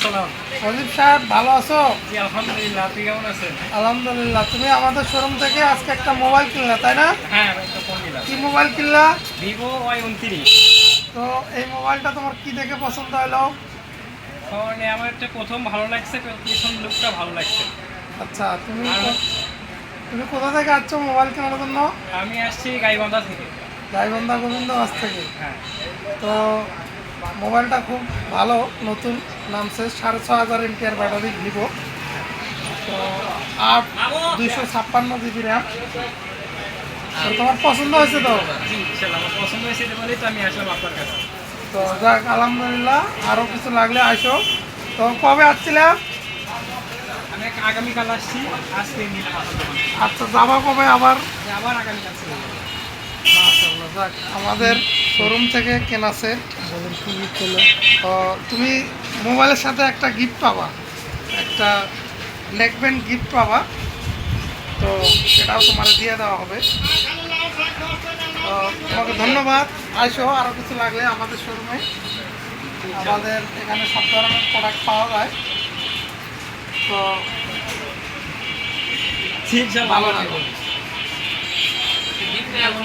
আসসালাম। সজীব সাহেব ভালো আছো? জি আলহামদুলিল্লাহ, আপনি কেমন আছেন? আলহামদুলিল্লাহ। তুমি আমাদের শোরুম থেকে আজকে একটা মোবাইল কিনলা, তাই না? হ্যাঁ, আমি একটা ফোন নিলাম। কি মোবাইল কিনলা? Vivo Y29। তো এই মোবাইলটা তোমার কি দেখে পছন্দ হলো? ফোনে আমার একটা প্রথম ভালো লাগছে, পিছন লুকটা ভালো লাগছে। আচ্ছা, তুমি আর তুমি কোথা থেকে আসছো মোবাইল কেনার জন্য? আমি আসছি গাইবান্ধা থেকে। গাইবান্ধা গোবিন্দগঞ্জ থেকে। হ্যাঁ। তো মোবাইলটা খুব ভালো, নতুন নামছে, 6,500 এমপিআর ব্যাটারি, ভিভো। তো 8/256 জিবি র্যাম। তো তোমার পছন্দ হয়েছে তো? জি ইনশাল্লাহ, আমার পছন্দ হয়েছে এটা বলেই তো আমি আসলাম আপনার কাছে। তো যাক, আলহামদুলিল্লাহ। আরও কিছু লাগলে আসো। তো কবে আসছিলাম? আমি আগামীকাল আসছি, আজকে নিলাম আপনার দোকান থেকে। আচ্ছা, যাবা কবে আবার? আবার আগামীকাল ছিল। মাশাআল্লাহ। যাক, আমাদের শোরুম থেকে কেনা সেট। বলেন কি গিফট হলো? তো তুমি মোবাইলের সাথে একটা গিফট পাবা, একটা নেকব্যান্ড গিফট পাবা। তো সেটাও তোমার দিয়ে দেওয়া হবে। তো তোমাকে ধন্যবাদ। আসো, আরও কিছু লাগলে আমাদের শোরুমে। আমাদের এখানে সব ধরনের প্রোডাক্ট পাওয়া যায়। তো জি ইনশাল্লাহ, ভালো আবার থাকো। আসবো।